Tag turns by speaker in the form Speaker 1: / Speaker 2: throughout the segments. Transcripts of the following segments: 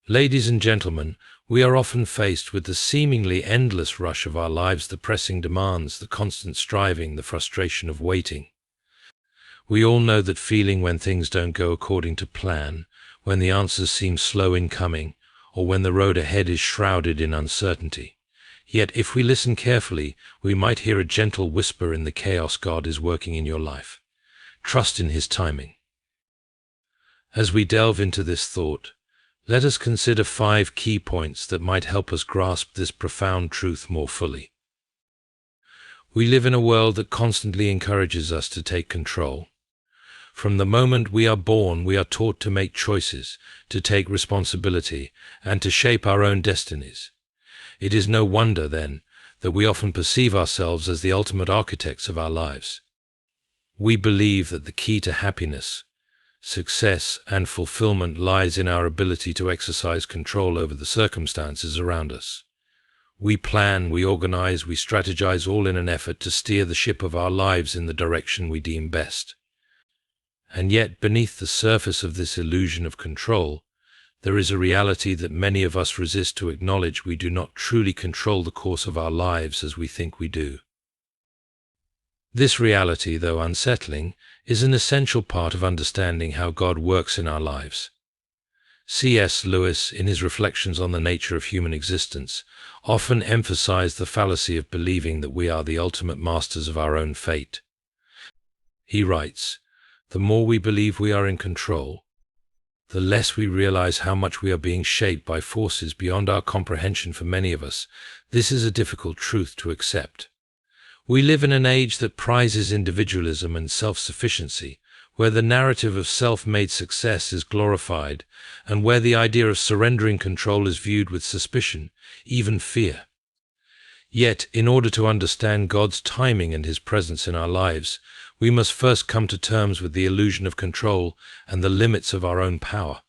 Speaker 1: Ladies and gentlemen, we are often faced with the seemingly endless rush of our lives, the pressing demands, the constant striving, the frustration of waiting. We all know that feeling when things don't go according to plan, when the answers seem slow in coming, or when the road ahead is shrouded in uncertainty. Yet, if we listen carefully, we might hear a gentle whisper in the chaos: God is working in your life. Trust in His timing. As we delve into this thought, let us consider 5 key points that might help us grasp this profound truth more fully. We live in a world that constantly encourages us to take control. From the moment we are born, we are taught to make choices, to take responsibility, and to shape our own destinies. It is no wonder, then, that we often perceive ourselves as the ultimate architects of our lives. We believe that the key to happiness, success, and fulfillment lies in our ability to exercise control over the circumstances around us. We plan, we organize, we strategize, all in an effort to steer the ship of our lives in the direction we deem best. And yet, beneath the surface of this illusion of control, there is a reality that many of us resist to acknowledge. We do not truly control the course of our lives as we think we do. This reality, though unsettling, is an essential part of understanding how God works in our lives. C.S. Lewis, in his reflections on the nature of human existence, often emphasized the fallacy of believing that we are the ultimate masters of our own fate. He writes, "The more we believe we are in control, the less we realize how much we are being shaped by forces beyond our comprehension. For many of us, this is a difficult truth to accept. We live in an age that prizes individualism and self-sufficiency, where the narrative of self-made success is glorified, and where the idea of surrendering control is viewed with suspicion, even fear. Yet, in order to understand God's timing and His presence in our lives, we must first come to terms with the illusion of control and the limits of our own power.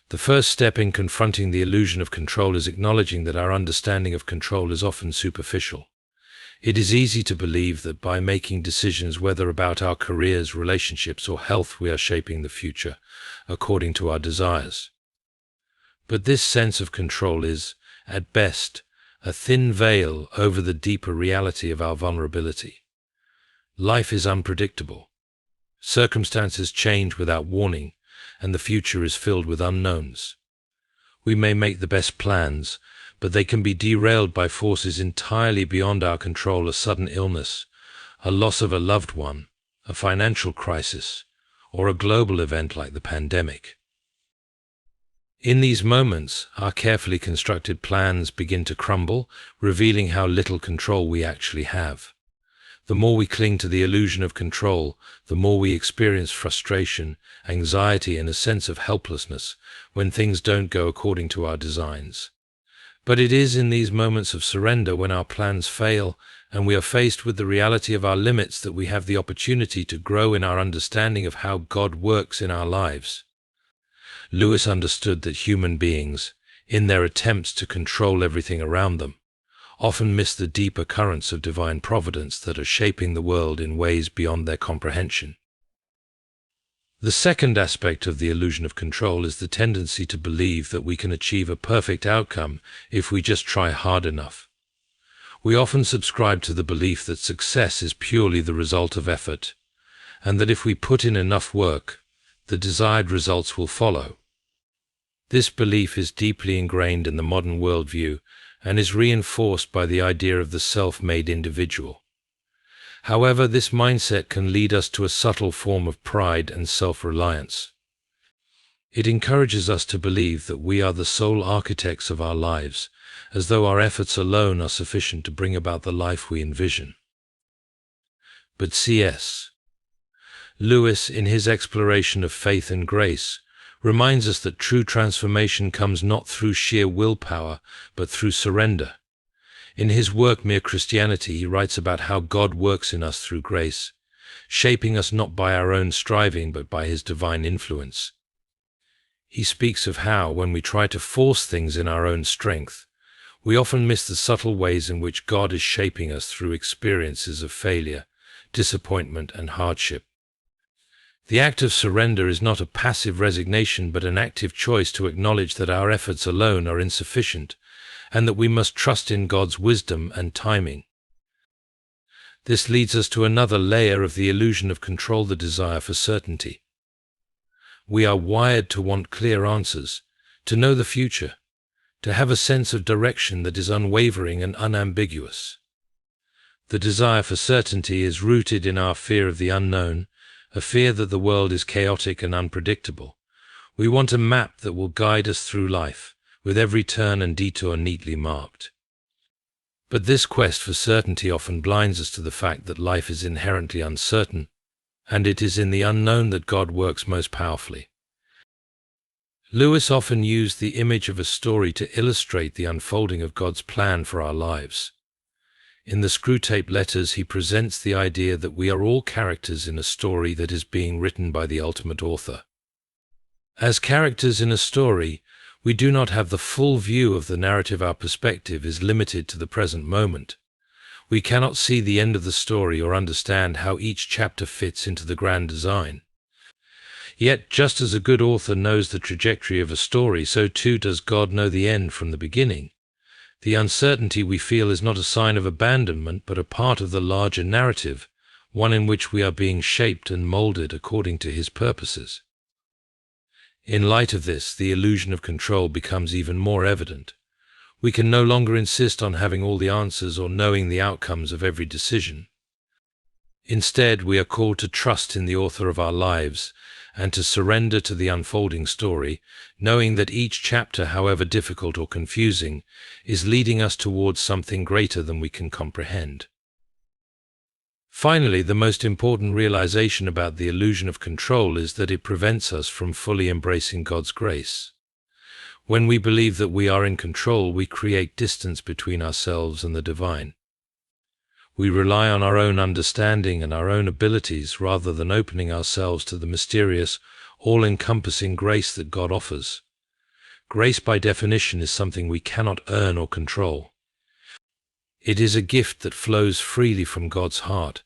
Speaker 1: The first step in confronting the illusion of control is acknowledging that our understanding of control is often superficial. It is easy to believe that by making decisions, whether about our careers, relationships, or health, we are shaping the future according to our desires. But this sense of control is, at best, a thin veil over the deeper reality of our vulnerability. Life is unpredictable. Circumstances change without warning, and the future is filled with unknowns. We may make the best plans, but they can be derailed by forces entirely beyond our control: a sudden illness, a loss of a loved one, a financial crisis, or a global event like the pandemic. In these moments, our carefully constructed plans begin to crumble, revealing how little control we actually have. The more we cling to the illusion of control, the more we experience frustration, anxiety, and a sense of helplessness when things don't go according to our designs. But it is in these moments of surrender, when our plans fail and we are faced with the reality of our limits, that we have the opportunity to grow in our understanding of how God works in our lives. Lewis understood that human beings, in their attempts to control everything around them, often miss the deeper currents of divine providence that are shaping the world in ways beyond their comprehension. The second aspect of the illusion of control is the tendency to believe that we can achieve a perfect outcome if we just try hard enough. We often subscribe to the belief that success is purely the result of effort, and that if we put in enough work, the desired results will follow. This belief is deeply ingrained in the modern worldview and is reinforced by the idea of the self-made individual. However, this mindset can lead us to a subtle form of pride and self-reliance. It encourages us to believe that we are the sole architects of our lives, as though our efforts alone are sufficient to bring about the life we envision. But C.S. Lewis, in his exploration of faith and grace, reminds us that true transformation comes not through sheer willpower, but through surrender. In his work Mere Christianity, he writes about how God works in us through grace, shaping us not by our own striving, but by His divine influence. He speaks of how, when we try to force things in our own strength, we often miss the subtle ways in which God is shaping us through experiences of failure, disappointment, and hardship. The act of surrender is not a passive resignation but an active choice to acknowledge that our efforts alone are insufficient and that we must trust in God's wisdom and timing. This leads us to another layer of the illusion of control, the desire for certainty. We are wired to want clear answers, to know the future, to have a sense of direction that is unwavering and unambiguous. The desire for certainty is rooted in our fear of the unknown, a fear that the world is chaotic and unpredictable. We want a map that will guide us through life, with every turn and detour neatly marked. But this quest for certainty often blinds us to the fact that life is inherently uncertain, and it is in the unknown that God works most powerfully. Lewis often used the image of a story to illustrate the unfolding of God's plan for our lives. In the Screwtape Letters, he presents the idea that we are all characters in a story that is being written by the ultimate author. As characters in a story, we do not have the full view of the narrative. Our perspective is limited to the present moment. We cannot see the end of the story or understand how each chapter fits into the grand design. Yet, just as a good author knows the trajectory of a story, so too does God know the end from the beginning. The uncertainty we feel is not a sign of abandonment, but a part of the larger narrative, one in which we are being shaped and molded according to His purposes. In light of this, the illusion of control becomes even more evident. We can no longer insist on having all the answers or knowing the outcomes of every decision. Instead, we are called to trust in the author of our lives and to surrender to the unfolding story, knowing that each chapter, however difficult or confusing, is leading us towards something greater than we can comprehend. Finally, the most important realization about the illusion of control is that it prevents us from fully embracing God's grace. When we believe that we are in control, we create distance between ourselves and the divine. We rely on our own understanding and our own abilities rather than opening ourselves to the mysterious, all-encompassing grace that God offers. Grace, by definition, is something we cannot earn or control. It is a gift that flows freely from God's heart,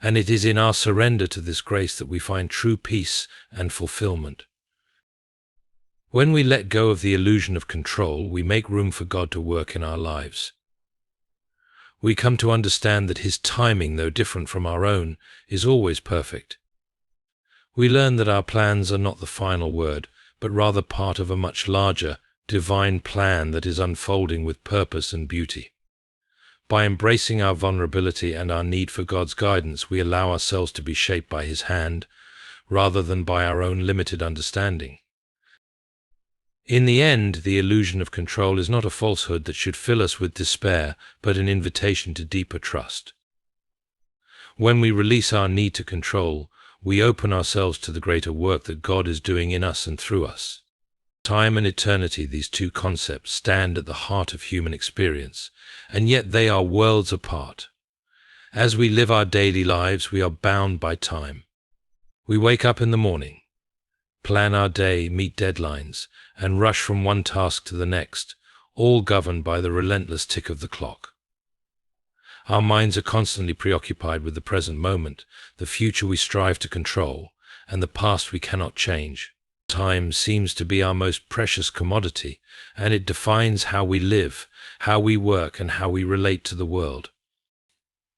Speaker 1: and it is in our surrender to this grace that we find true peace and fulfillment. When we let go of the illusion of control, we make room for God to work in our lives. We come to understand that His timing, though different from our own, is always perfect. We learn that our plans are not the final word, but rather part of a much larger, divine plan that is unfolding with purpose and beauty. By embracing our vulnerability and our need for God's guidance, we allow ourselves to be shaped by His hand, rather than by our own limited understanding. In the end, the illusion of control is not a falsehood that should fill us with despair, but an invitation to deeper trust. When we release our need to control, we open ourselves to the greater work that God is doing in us and through us. Time and eternity, these two concepts stand at the heart of human experience, and yet they are worlds apart. As we live our daily lives, we are bound by time. We wake up in the morning, plan our day, meet deadlines, and rush from one task to the next, all governed by the relentless tick of the clock. Our minds are constantly preoccupied with the present moment, the future we strive to control, and the past we cannot change. Time seems to be our most precious commodity, and it defines how we live, how we work, and how we relate to the world.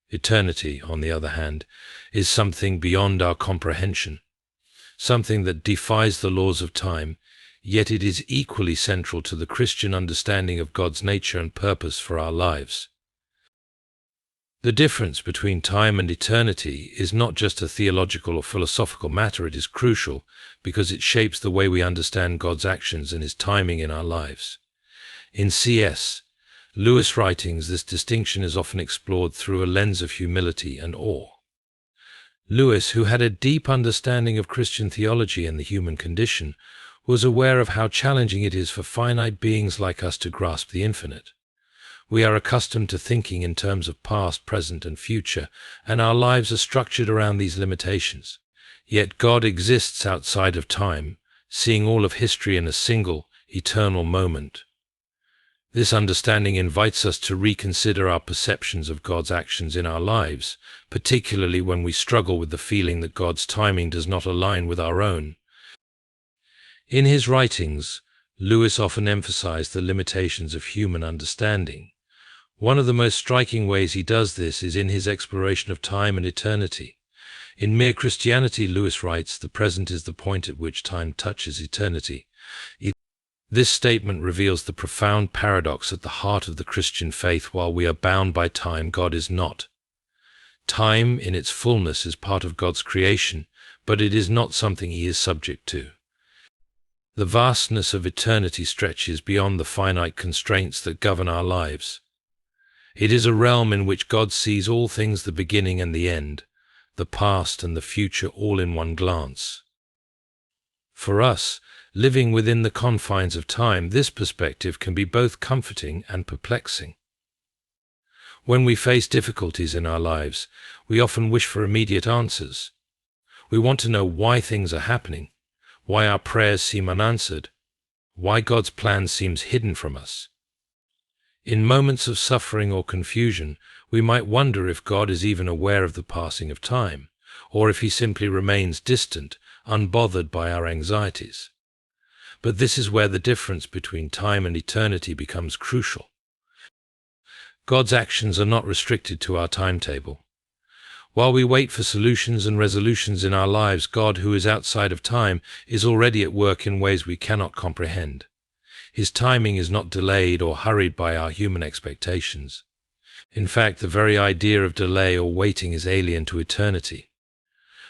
Speaker 1: Eternity, on the other hand, is something beyond our comprehension, something that defies the laws of time, yet it is equally central to the Christian understanding of God's nature and purpose for our lives. The difference between time and eternity is not just a theological or philosophical matter, it is crucial because it shapes the way we understand God's actions and His timing in our lives. In C.S. Lewis' writings, this distinction is often explored through a lens of humility and awe. Lewis, who had a deep understanding of Christian theology and the human condition, was aware of how challenging it is for finite beings like us to grasp the infinite. We are accustomed to thinking in terms of past, present, and future, and our lives are structured around these limitations. Yet God exists outside of time, seeing all of history in a single, eternal moment. This understanding invites us to reconsider our perceptions of God's actions in our lives, particularly when we struggle with the feeling that God's timing does not align with our own. In his writings, Lewis often emphasized the limitations of human understanding. One of the most striking ways he does this is in his exploration of time and eternity. In Mere Christianity, Lewis writes, "The present is the point at which time touches eternity." This statement reveals the profound paradox at the heart of the Christian faith. While we are bound by time, God is not. Time in its fullness is part of God's creation, but it is not something he is subject to. The vastness of eternity stretches beyond the finite constraints that govern our lives. It is a realm in which God sees all things, the beginning and the end, the past and the future, all in one glance. For us, living within the confines of time, this perspective can be both comforting and perplexing. When we face difficulties in our lives, we often wish for immediate answers. We want to know why things are happening, why our prayers seem unanswered, why God's plan seems hidden from us. In moments of suffering or confusion, we might wonder if God is even aware of the passing of time, or if he simply remains distant, unbothered by our anxieties. But this is where the difference between time and eternity becomes crucial. God's actions are not restricted to our timetable. While we wait for solutions and resolutions in our lives, God, who is outside of time, is already at work in ways we cannot comprehend. His timing is not delayed or hurried by our human expectations. In fact, the very idea of delay or waiting is alien to eternity.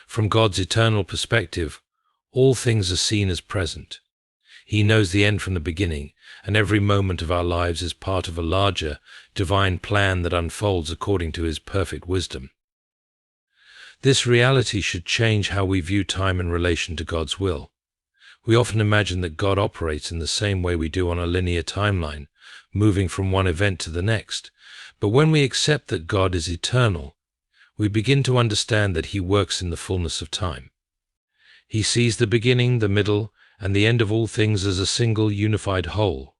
Speaker 1: From God's eternal perspective, all things are seen as present. He knows the end from the beginning, and every moment of our lives is part of a larger, divine plan that unfolds according to his perfect wisdom. This reality should change how we view time in relation to God's will. We often imagine that God operates in the same way we do on a linear timeline, moving from one event to the next. But when we accept that God is eternal, we begin to understand that he works in the fullness of time. He sees the beginning, the middle, and the end of all things as a single unified whole.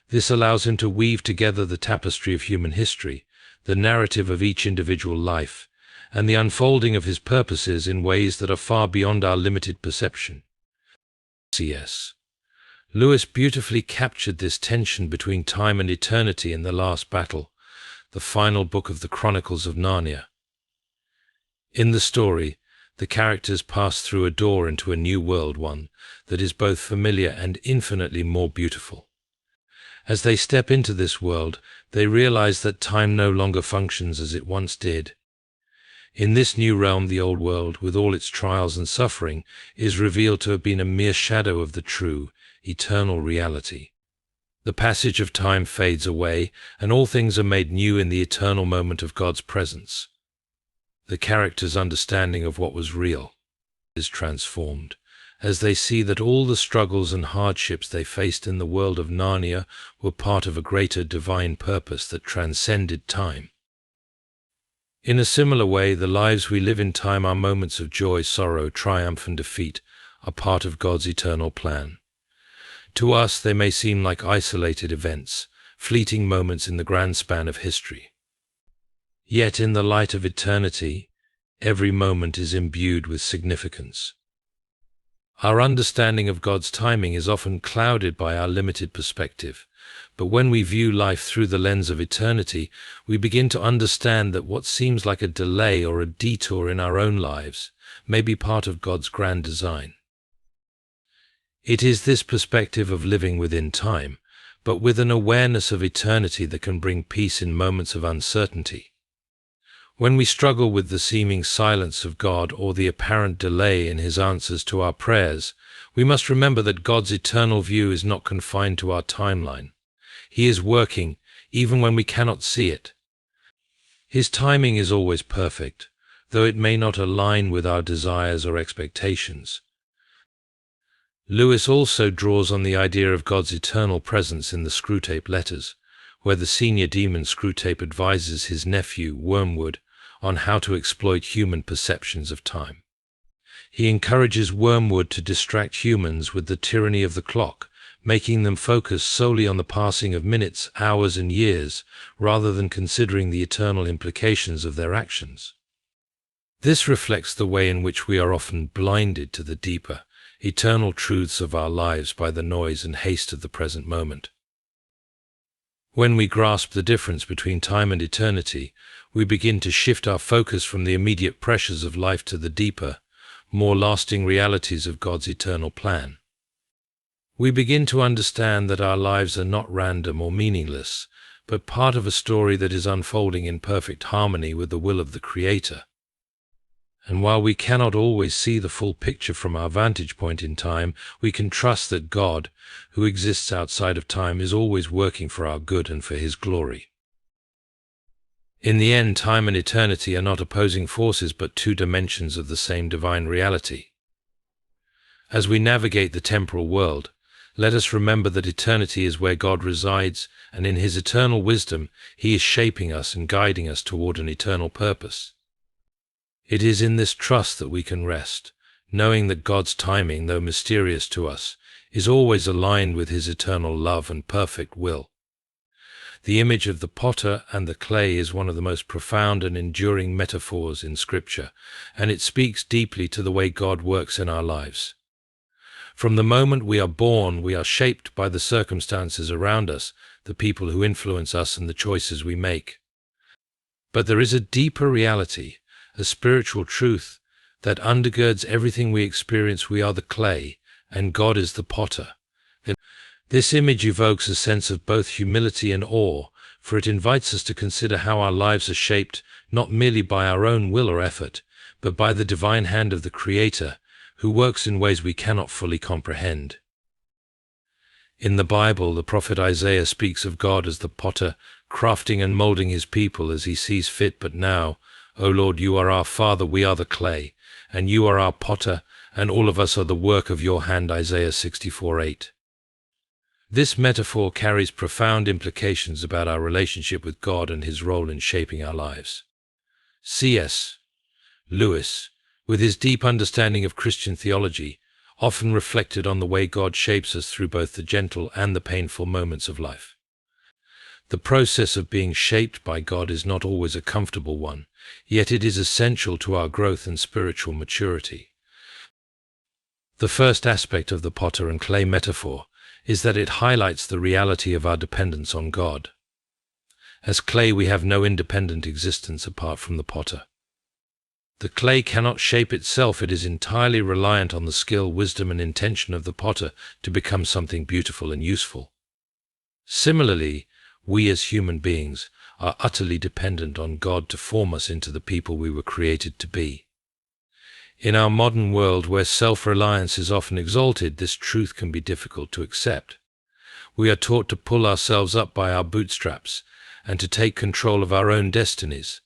Speaker 1: This allows him to weave together the tapestry of human history, the narrative of each individual life, and the unfolding of his purposes in ways that are far beyond our limited perception. C.S. Lewis beautifully captured this tension between time and eternity in The Last Battle, the final book of the Chronicles of Narnia. In the story, the characters pass through a door into a new world, one that is both familiar and infinitely more beautiful. As they step into this world, they realize that time no longer functions as it once did. In this new realm, the old world, with all its trials and suffering, is revealed to have been a mere shadow of the true, eternal reality. The passage of time fades away, and all things are made new in the eternal moment of God's presence. The characters' understanding of what was real is transformed, as they see that all the struggles and hardships they faced in the world of Narnia were part of a greater divine purpose that transcended time. In a similar way, the lives we live in time, our moments of joy, sorrow, triumph, and defeat, are part of God's eternal plan. To us, they may seem like isolated events, fleeting moments in the grand span of history. Yet in the light of eternity, every moment is imbued with significance. Our understanding of God's timing is often clouded by our limited perspective, but when we view life through the lens of eternity, we begin to understand that what seems like a delay or a detour in our own lives may be part of God's grand design. It is this perspective of living within time, but with an awareness of eternity, that can bring peace in moments of uncertainty. When we struggle with the seeming silence of God or the apparent delay in his answers to our prayers, we must remember that God's eternal view is not confined to our timeline. He is working, even when we cannot see it. His timing is always perfect, though it may not align with our desires or expectations. Lewis also draws on the idea of God's eternal presence in the Screwtape Letters, where the senior demon Screwtape advises his nephew, Wormwood, on how to exploit human perceptions of time. He encourages Wormwood to distract humans with the tyranny of the clock, making them focus solely on the passing of minutes, hours, and years, rather than considering the eternal implications of their actions. This reflects the way in which we are often blinded to the deeper, eternal truths of our lives by the noise and haste of the present moment. When we grasp the difference between time and eternity, we begin to shift our focus from the immediate pressures of life to the deeper, more lasting realities of God's eternal plan. We begin to understand that our lives are not random or meaningless, but part of a story that is unfolding in perfect harmony with the will of the Creator. And while we cannot always see the full picture from our vantage point in time, we can trust that God, who exists outside of time, is always working for our good and for His glory. In the end, time and eternity are not opposing forces but two dimensions of the same divine reality. As we navigate the temporal world, let us remember that eternity is where God resides, and in His eternal wisdom, He is shaping us and guiding us toward an eternal purpose. It is in this trust that we can rest, knowing that God's timing, though mysterious to us, is always aligned with His eternal love and perfect will. The image of the potter and the clay is one of the most profound and enduring metaphors in Scripture, and it speaks deeply to the way God works in our lives. From the moment we are born, we are shaped by the circumstances around us, the people who influence us, and the choices we make. But there is a deeper reality, a spiritual truth that undergirds everything we experience. We are the clay, and God is the potter. This image evokes a sense of both humility and awe, for it invites us to consider how our lives are shaped not merely by our own will or effort, but by the divine hand of the Creator, who works in ways we cannot fully comprehend. In the Bible, the prophet Isaiah speaks of God as the potter, crafting and molding His people as He sees fit. But now, O Lord, you are our Father, we are the clay, and you are our potter, and all of us are the work of your hand. Isaiah 64:8. This metaphor carries profound implications about our relationship with God and His role in shaping our lives. C.S. Lewis, with his deep understanding of Christian theology, often reflected on the way God shapes us through both the gentle and the painful moments of life. The process of being shaped by God is not always a comfortable one, yet it is essential to our growth and spiritual maturity. The first aspect of the potter and clay metaphor is that it highlights the reality of our dependence on God. As clay, we have no independent existence apart from the potter. The clay cannot shape itself. It is entirely reliant on the skill, wisdom, and intention of the potter to become something beautiful and useful. Similarly, we as human beings are utterly dependent on God to form us into the people we were created to be. In our modern world, where self-reliance is often exalted, this truth can be difficult to accept. We are taught to pull ourselves up by our bootstraps and to take control of our own destinies.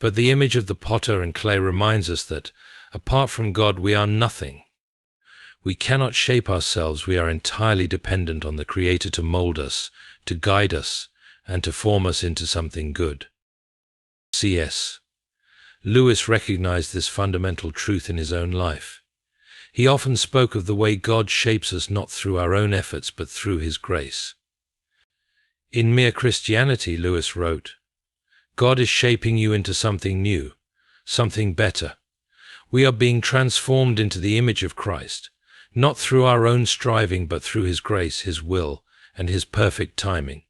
Speaker 1: But the image of the potter and clay reminds us that, apart from God, we are nothing. We cannot shape ourselves. We are entirely dependent on the Creator to mold us, to guide us, and to form us into something good. C.S. Lewis recognized this fundamental truth in his own life. He often spoke of the way God shapes us not through our own efforts but through His grace. In Mere Christianity, Lewis wrote, God is shaping you into something new, something better. We are being transformed into the image of Christ, not through our own striving but through His grace, His will, and His perfect timing.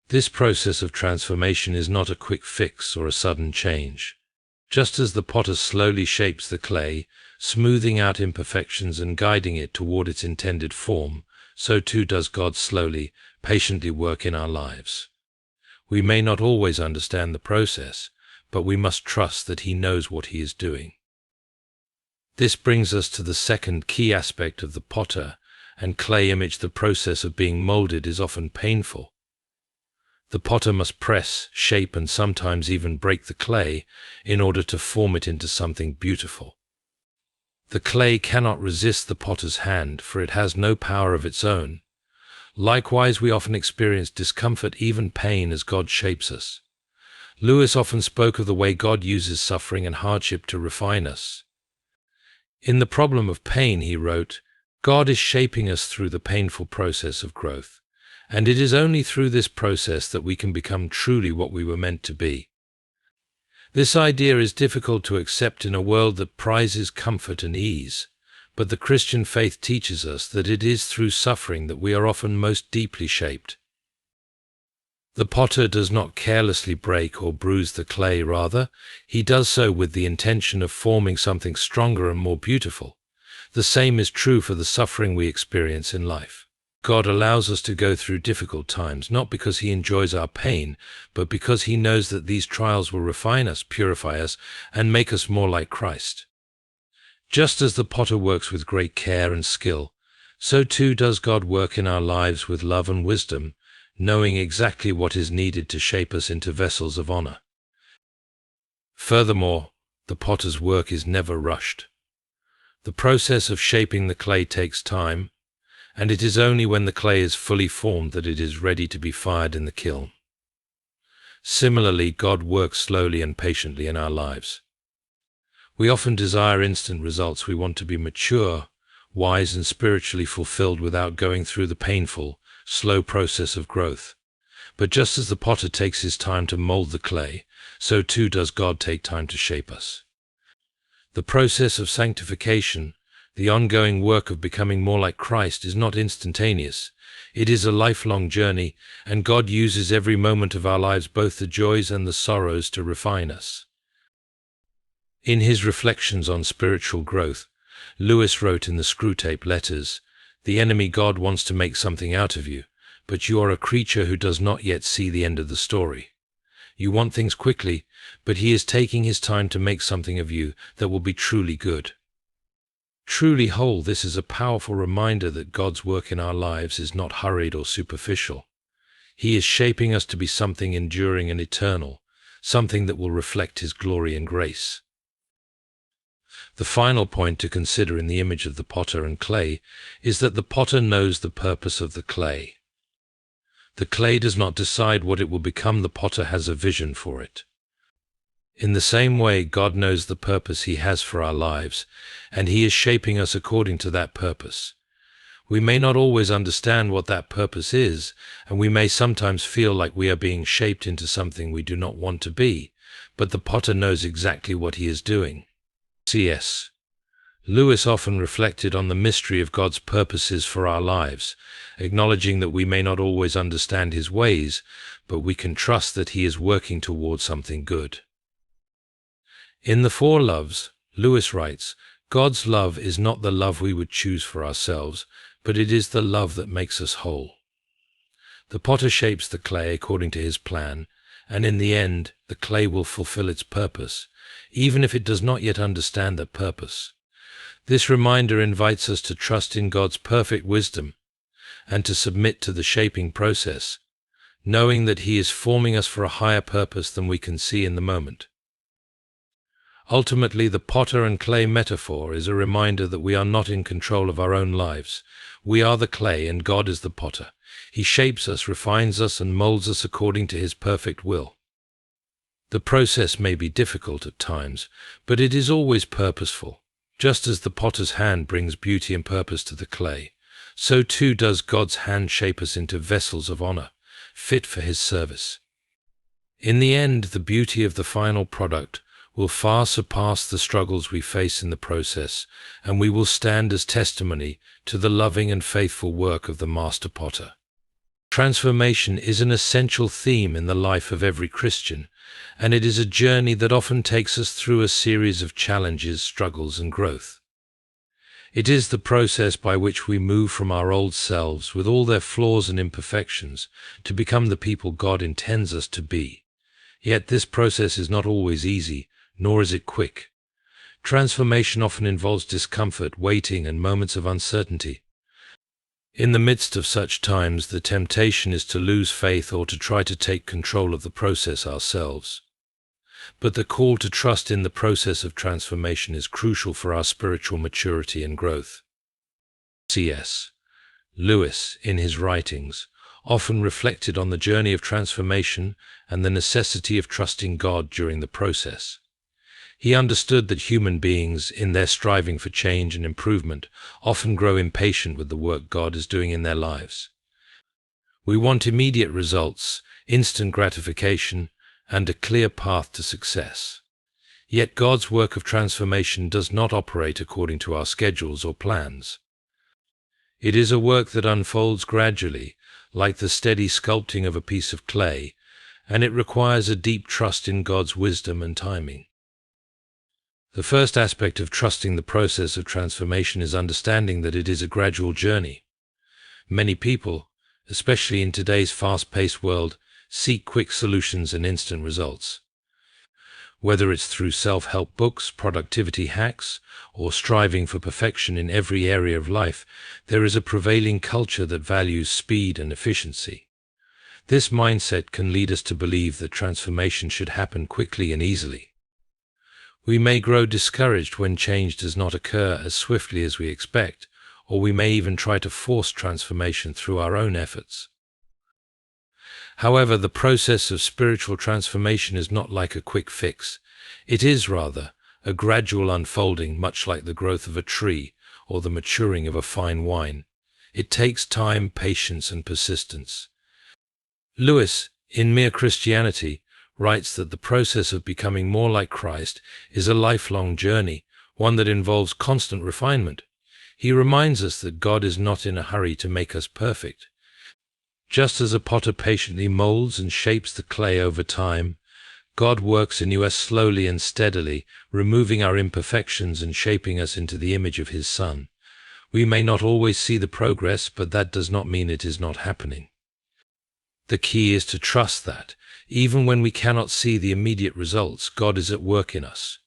Speaker 1: This process of transformation is not a quick fix or a sudden change. Just as the potter slowly shapes the clay, smoothing out imperfections and guiding it toward its intended form, so too does God slowly, patiently work in our lives. We may not always understand the process, but we must trust that He knows what He is doing. This brings us to the second key aspect of the potter and clay image. The process of being molded is often painful. The potter must press, shape, and sometimes even break the clay in order to form it into something beautiful. The clay cannot resist the potter's hand, for it has no power of its own. Likewise, we often experience discomfort, even pain, as God shapes us. Lewis often spoke of the way God uses suffering and hardship to refine us. In The Problem of Pain, he wrote, God is shaping us through the painful process of growth, and it is only through this process that we can become truly what we were meant to be. This idea is difficult to accept in a world that prizes comfort and ease, but the Christian faith teaches us that it is through suffering that we are often most deeply shaped. The potter does not carelessly break or bruise the clay, rather, he does so with the intention of forming something stronger and more beautiful. The same is true for the suffering we experience in life. God allows us to go through difficult times, not because he enjoys our pain, but because he knows that these trials will refine us, purify us, and make us more like Christ. Just as the potter works with great care and skill, so too does God work in our lives with love and wisdom, knowing exactly what is needed to shape us into vessels of honor. Furthermore, the potter's work is never rushed. The process of shaping the clay takes time, and it is only when the clay is fully formed that it is ready to be fired in the kiln. Similarly, God works slowly and patiently in our lives. We often desire instant results. We want to be mature, wise, and spiritually fulfilled without going through the painful, slow process of growth. But just as the potter takes his time to mold the clay, so too does God take time to shape us. The process of sanctification, the ongoing work of becoming more like Christ, is not instantaneous. It is a lifelong journey, and God uses every moment of our lives, both the joys and the sorrows, to refine us. In his reflections on spiritual growth, Lewis wrote in the Screwtape Letters, "The enemy God wants to make something out of you, but you are a creature who does not yet see the end of the story. You want things quickly, but he is taking his time to make something of you that will be truly good." Truly whole, this is a powerful reminder that God's work in our lives is not hurried or superficial. He is shaping us to be something enduring and eternal, something that will reflect his glory and grace. The final point to consider in the image of the potter and clay is that the potter knows the purpose of the clay. The clay does not decide what it will become. The potter has a vision for it. In the same way, God knows the purpose he has for our lives, and he is shaping us according to that purpose. We may not always understand what that purpose is, and we may sometimes feel like we are being shaped into something we do not want to be, but the potter knows exactly what he is doing. C.S. Lewis often reflected on the mystery of God's purposes for our lives, acknowledging that we may not always understand his ways, but we can trust that he is working toward something good. In The Four Loves, Lewis writes, "God's love is not the love we would choose for ourselves, but it is the love that makes us whole." The potter shapes the clay according to his plan, and in the end, the clay will fulfill its purpose, even if it does not yet understand that purpose. This reminder invites us to trust in God's perfect wisdom and to submit to the shaping process, knowing that he is forming us for a higher purpose than we can see in the moment. Ultimately, the potter and clay metaphor is a reminder that we are not in control of our own lives. We are the clay and God is the potter. He shapes us, refines us, and molds us according to his perfect will. The process may be difficult at times, but it is always purposeful. Just as the potter's hand brings beauty and purpose to the clay, so too does God's hand shape us into vessels of honor, fit for his service. In the end, the beauty of the final product will far surpass the struggles we face in the process, and we will stand as testimony to the loving and faithful work of the master potter. Transformation is an essential theme in the life of every Christian, and it is a journey that often takes us through a series of challenges, struggles, and growth. It is the process by which we move from our old selves, with all their flaws and imperfections, to become the people God intends us to be. Yet this process is not always easy, nor is it quick. Transformation often involves discomfort, waiting, and moments of uncertainty. In the midst of such times, the temptation is to lose faith or to try to take control of the process ourselves. But the call to trust in the process of transformation is crucial for our spiritual maturity and growth. C.S. Lewis, in his writings, often reflected on the journey of transformation and the necessity of trusting God during the process. He understood that human beings, in their striving for change and improvement, often grow impatient with the work God is doing in their lives. We want immediate results, instant gratification, and a clear path to success. Yet God's work of transformation does not operate according to our schedules or plans. It is a work that unfolds gradually, like the steady sculpting of a piece of clay, and it requires a deep trust in God's wisdom and timing. The first aspect of trusting the process of transformation is understanding that it is a gradual journey. Many people, especially in today's fast-paced world, seek quick solutions and instant results. Whether it's through self-help books, productivity hacks, or striving for perfection in every area of life, there is a prevailing culture that values speed and efficiency. This mindset can lead us to believe that transformation should happen quickly and easily. We may grow discouraged when change does not occur as swiftly as we expect, or we may even try to force transformation through our own efforts. However, the process of spiritual transformation is not like a quick fix. It is, rather, a gradual unfolding, much like the growth of a tree or the maturing of a fine wine. It takes time, patience, and persistence. Lewis, in Mere Christianity, writes that the process of becoming more like Christ is a lifelong journey, one that involves constant refinement. He reminds us that God is not in a hurry to make us perfect. Just as a potter patiently molds and shapes the clay over time, God works in us slowly and steadily, removing our imperfections and shaping us into the image of His Son. We may not always see the progress, but that does not mean it is not happening. The key is to trust that, even when we cannot see the immediate results, God is at work in us.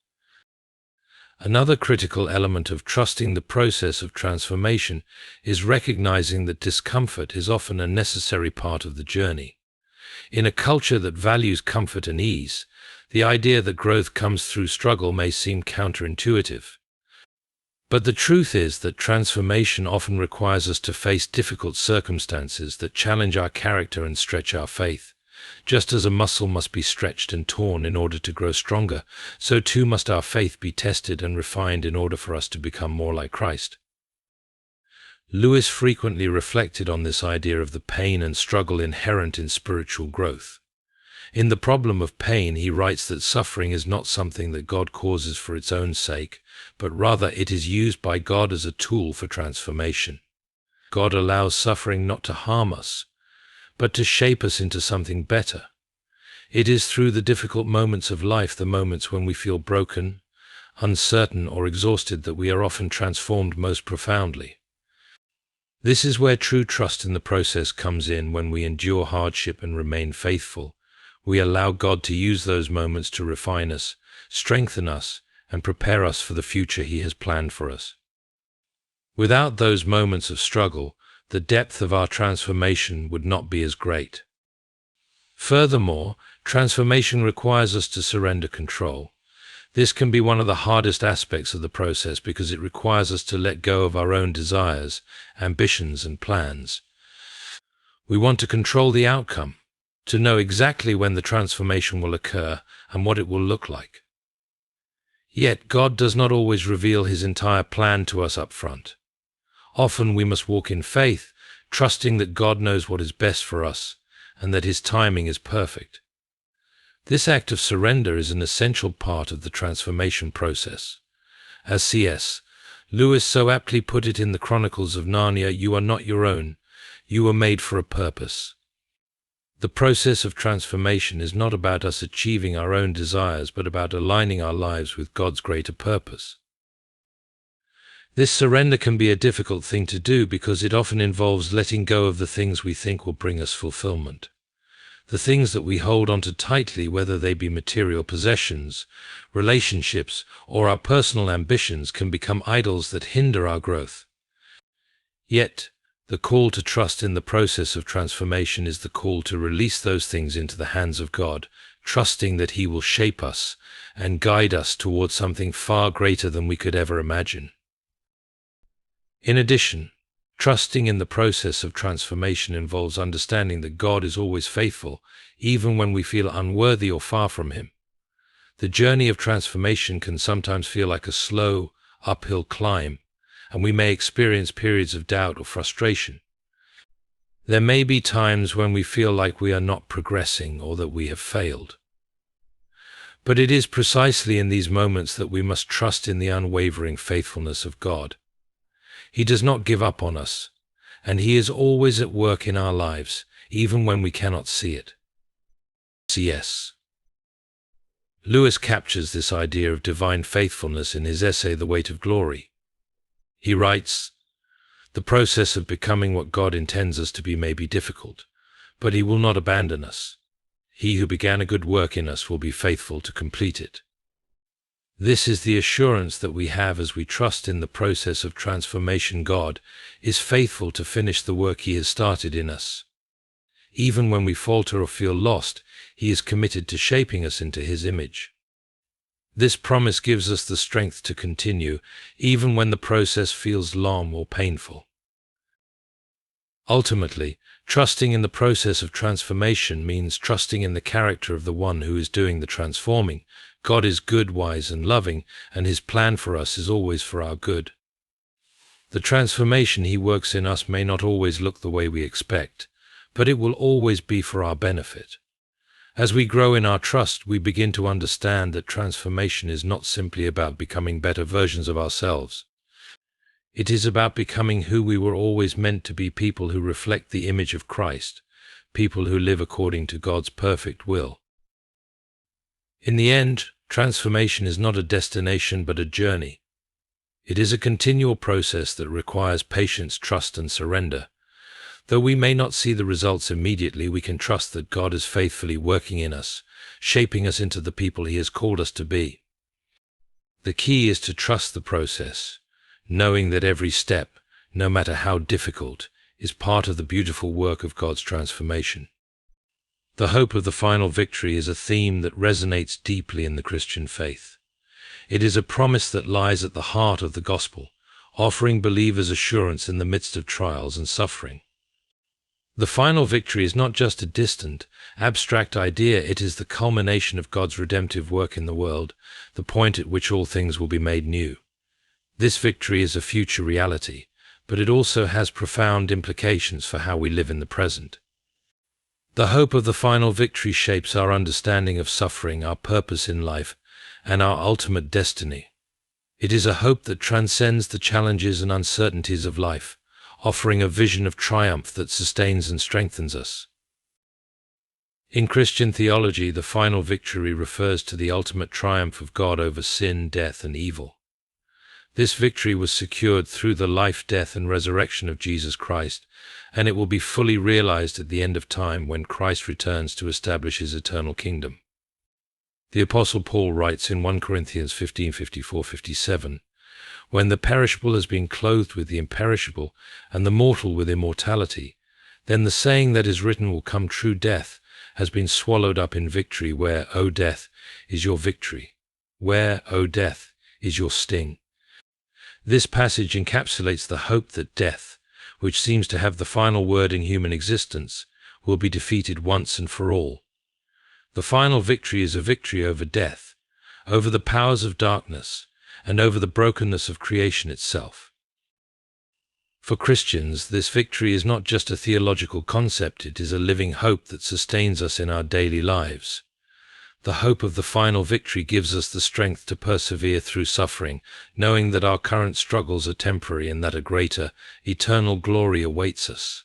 Speaker 1: Another critical element of trusting the process of transformation is recognizing that discomfort is often a necessary part of the journey. In a culture that values comfort and ease, the idea that growth comes through struggle may seem counterintuitive. But the truth is that transformation often requires us to face difficult circumstances that challenge our character and stretch our faith. Just as a muscle must be stretched and torn in order to grow stronger, so too must our faith be tested and refined in order for us to become more like Christ. Lewis frequently reflected on this idea of the pain and struggle inherent in spiritual growth. In The Problem of Pain, he writes that suffering is not something that God causes for its own sake, but rather it is used by God as a tool for transformation. God allows suffering not to harm us, but to shape us into something better. It is through the difficult moments of life, the moments when we feel broken, uncertain, or exhausted, that we are often transformed most profoundly. This is where true trust in the process comes in. When we endure hardship and remain faithful, we allow God to use those moments to refine us, strengthen us, and prepare us for the future He has planned for us. Without those moments of struggle, the depth of our transformation would not be as great. Furthermore, transformation requires us to surrender control. This can be one of the hardest aspects of the process because it requires us to let go of our own desires, ambitions, and plans. We want to control the outcome, to know exactly when the transformation will occur and what it will look like. Yet God does not always reveal His entire plan to us up front. Often we must walk in faith, trusting that God knows what is best for us and that His timing is perfect. This act of surrender is an essential part of the transformation process. As C.S. Lewis so aptly put it in the Chronicles of Narnia, "You are not your own. You were made for a purpose." The process of transformation is not about us achieving our own desires, but about aligning our lives with God's greater purpose. This surrender can be a difficult thing to do because it often involves letting go of the things we think will bring us fulfillment. The things that we hold onto tightly, whether they be material possessions, relationships, or our personal ambitions, can become idols that hinder our growth. Yet, the call to trust in the process of transformation is the call to release those things into the hands of God, trusting that He will shape us and guide us towards something far greater than we could ever imagine. In addition, trusting in the process of transformation involves understanding that God is always faithful, even when we feel unworthy or far from Him. The journey of transformation can sometimes feel like a slow, uphill climb, and we may experience periods of doubt or frustration. There may be times when we feel like we are not progressing or that we have failed. But it is precisely in these moments that we must trust in the unwavering faithfulness of God. He does not give up on us, and He is always at work in our lives, even when we cannot see it. C.S. Lewis captures this idea of divine faithfulness in his essay The Weight of Glory. He writes, "The process of becoming what God intends us to be may be difficult, but He will not abandon us. He who began a good work in us will be faithful to complete it." This is the assurance that we have as we trust in the process of transformation. God is faithful to finish the work He has started in us. Even when we falter or feel lost, He is committed to shaping us into His image. This promise gives us the strength to continue, even when the process feels long or painful. Ultimately, trusting in the process of transformation means trusting in the character of the one who is doing the transforming. God is good, wise, and loving, and His plan for us is always for our good. The transformation He works in us may not always look the way we expect, but it will always be for our benefit. As we grow in our trust, we begin to understand that transformation is not simply about becoming better versions of ourselves. It is about becoming who we were always meant to be, people who reflect the image of Christ, people who live according to God's perfect will. In the end, transformation is not a destination but a journey. It is a continual process that requires patience, trust, and surrender. Though we may not see the results immediately, we can trust that God is faithfully working in us, shaping us into the people He has called us to be. The key is to trust the process, knowing that every step, no matter how difficult, is part of the beautiful work of God's transformation. The hope of the final victory is a theme that resonates deeply in the Christian faith. It is a promise that lies at the heart of the gospel, offering believers assurance in the midst of trials and suffering. The final victory is not just a distant, abstract idea, it is the culmination of God's redemptive work in the world, the point at which all things will be made new. This victory is a future reality, but it also has profound implications for how we live in the present. The hope of the final victory shapes our understanding of suffering, our purpose in life, and our ultimate destiny. It is a hope that transcends the challenges and uncertainties of life, offering a vision of triumph that sustains and strengthens us. In Christian theology, the final victory refers to the ultimate triumph of God over sin, death, and evil. This victory was secured through the life, death, and resurrection of Jesus Christ, and it will be fully realized at the end of time when Christ returns to establish His eternal kingdom. The Apostle Paul writes in 1 Corinthians 15:54-57, "When the perishable has been clothed with the imperishable, and the mortal with immortality, then the saying that is written will come true, death has been swallowed up in victory. Where, O death, is your victory? Where, O death, is your sting?" This passage encapsulates the hope that death, which seems to have the final word in human existence, will be defeated once and for all. The final victory is a victory over death, over the powers of darkness, and over the brokenness of creation itself. For Christians, this victory is not just a theological concept, it is a living hope that sustains us in our daily lives. The hope of the final victory gives us the strength to persevere through suffering, knowing that our current struggles are temporary and that a greater, eternal glory awaits us.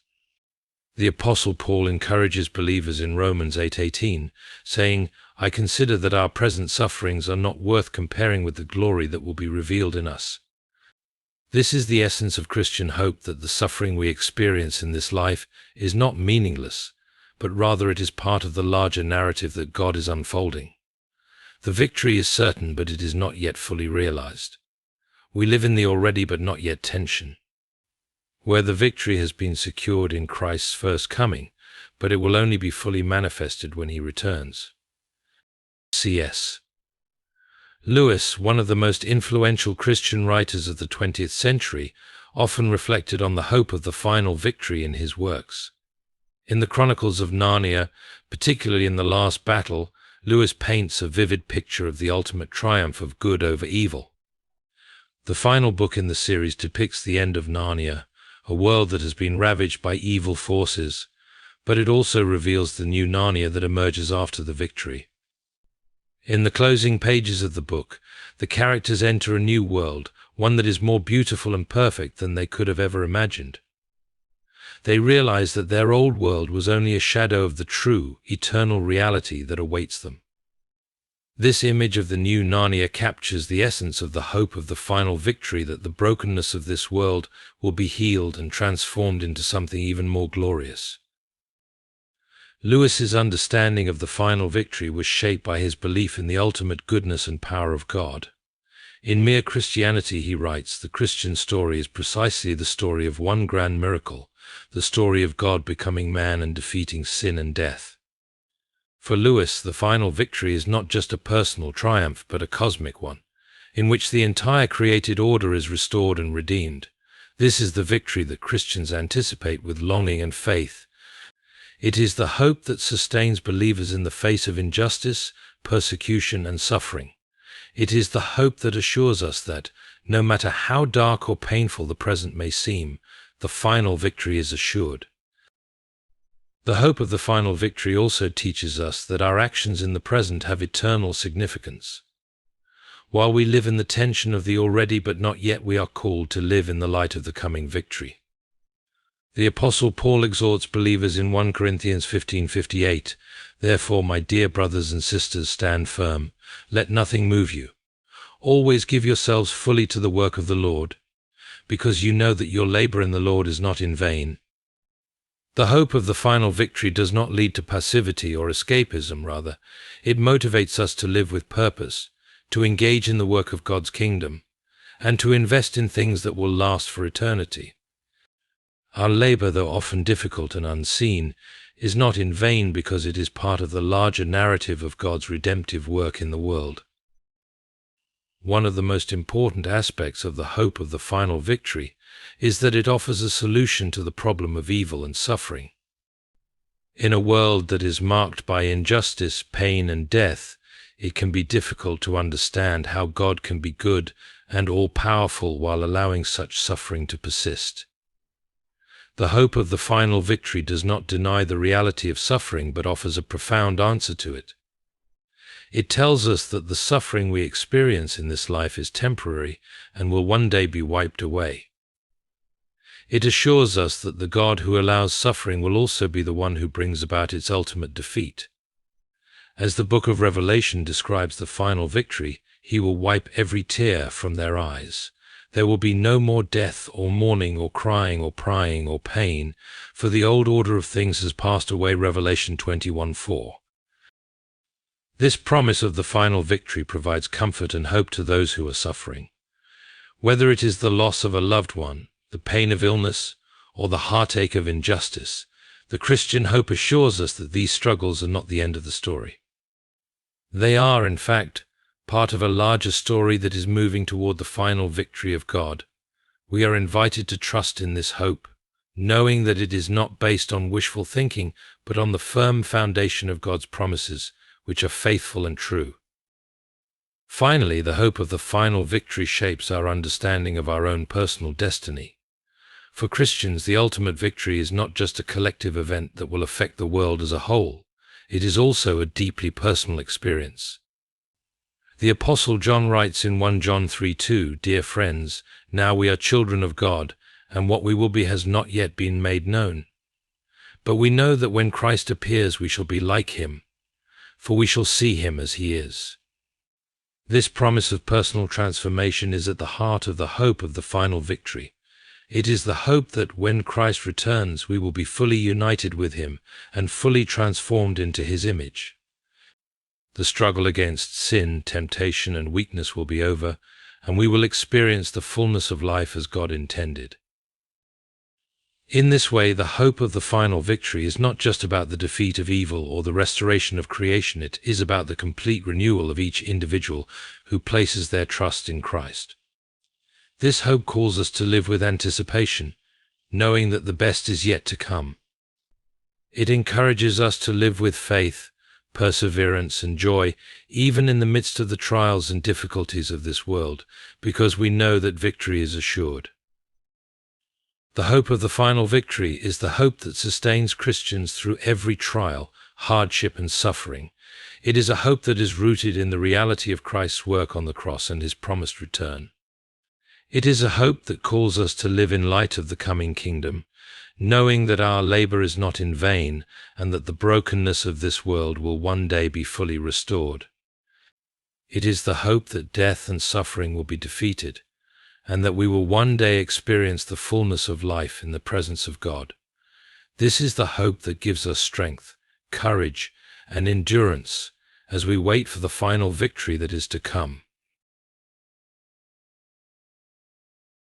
Speaker 1: The Apostle Paul encourages believers in Romans 8:18, saying, "I consider that our present sufferings are not worth comparing with the glory that will be revealed in us." This is the essence of Christian hope, that the suffering we experience in this life is not meaningless, but rather it is part of the larger narrative that God is unfolding. The victory is certain, but it is not yet fully realized. We live in the already but not yet tension, where the victory has been secured in Christ's first coming, but it will only be fully manifested when He returns. C.S. Lewis, one of the most influential Christian writers of the 20th century, often reflected on the hope of the final victory in his works. In the Chronicles of Narnia, particularly in The Last Battle, Lewis paints a vivid picture of the ultimate triumph of good over evil. The final book in the series depicts the end of Narnia, a world that has been ravaged by evil forces, but it also reveals the new Narnia that emerges after the victory. In the closing pages of the book, the characters enter a new world, one that is more beautiful and perfect than they could have ever imagined. They realize that their old world was only a shadow of the true, eternal reality that awaits them. This image of the new Narnia captures the essence of the hope of the final victory, that the brokenness of this world will be healed and transformed into something even more glorious. Lewis's understanding of the final victory was shaped by his belief in the ultimate goodness and power of God. In Mere Christianity, he writes, the Christian story is precisely the story of one grand miracle, the story of God becoming man and defeating sin and death. For Lewis, the final victory is not just a personal triumph, but a cosmic one, in which the entire created order is restored and redeemed. This is the victory that Christians anticipate with longing and faith. It is the hope that sustains believers in the face of injustice, persecution, and suffering. It is the hope that assures us that, no matter how dark or painful the present may seem, the final victory is assured. The hope of the final victory also teaches us that our actions in the present have eternal significance. While we live in the tension of the already but not yet, we are called to live in the light of the coming victory. The Apostle Paul exhorts believers in 1 Corinthians 15:58, "Therefore, my dear brothers and sisters, stand firm, let nothing move you. Always give yourselves fully to the work of the Lord, because you know that your labor in the Lord is not in vain." The hope of the final victory does not lead to passivity or escapism. Rather, it motivates us to live with purpose, to engage in the work of God's kingdom, and to invest in things that will last for eternity. Our labor, though often difficult and unseen, is not in vain because it is part of the larger narrative of God's redemptive work in the world. One of the most important aspects of the hope of the final victory is that it offers a solution to the problem of evil and suffering. In a world that is marked by injustice, pain, and death, it can be difficult to understand how God can be good and all-powerful while allowing such suffering to persist. The hope of the final victory does not deny the reality of suffering, but offers a profound answer to it. It tells us that the suffering we experience in this life is temporary and will one day be wiped away. It assures us that the God who allows suffering will also be the one who brings about its ultimate defeat. As the book of Revelation describes the final victory, he will wipe every tear from their eyes. There will be no more death or mourning or crying or prying or pain, for the old order of things has passed away. Revelation 21:4. This promise of the final victory provides comfort and hope to those who are suffering. Whether it is the loss of a loved one, the pain of illness, or the heartache of injustice, the Christian hope assures us that these struggles are not the end of the story. They are, in fact, part of a larger story that is moving toward the final victory of God. We are invited to trust in this hope, knowing that it is not based on wishful thinking, but on the firm foundation of God's promises, which are faithful and true. Finally, the hope of the final victory shapes our understanding of our own personal destiny. For Christians, the ultimate victory is not just a collective event that will affect the world as a whole. It is also a deeply personal experience. The Apostle John writes in 1 John 3:2, "Dear friends, now we are children of God, and what we will be has not yet been made known. But we know that when Christ appears we shall be like him, for we shall see him as he is." This promise of personal transformation is at the heart of the hope of the final victory. It is the hope that when Christ returns, we will be fully united with him and fully transformed into his image. The struggle against sin, temptation, and weakness will be over, and we will experience the fullness of life as God intended. In this way, the hope of the final victory is not just about the defeat of evil or the restoration of creation. It is about the complete renewal of each individual who places their trust in Christ. This hope calls us to live with anticipation, knowing that the best is yet to come. It encourages us to live with faith, perseverance, and joy, even in the midst of the trials and difficulties of this world, because we know that victory is assured. The hope of the final victory is the hope that sustains Christians through every trial, hardship, and suffering. It is a hope that is rooted in the reality of Christ's work on the cross and his promised return. It is a hope that calls us to live in light of the coming kingdom, knowing that our labor is not in vain and that the brokenness of this world will one day be fully restored. It is the hope that death and suffering will be defeated, and that we will one day experience the fullness of life in the presence of God. This is the hope that gives us strength, courage, and endurance as we wait for the final victory that is to come.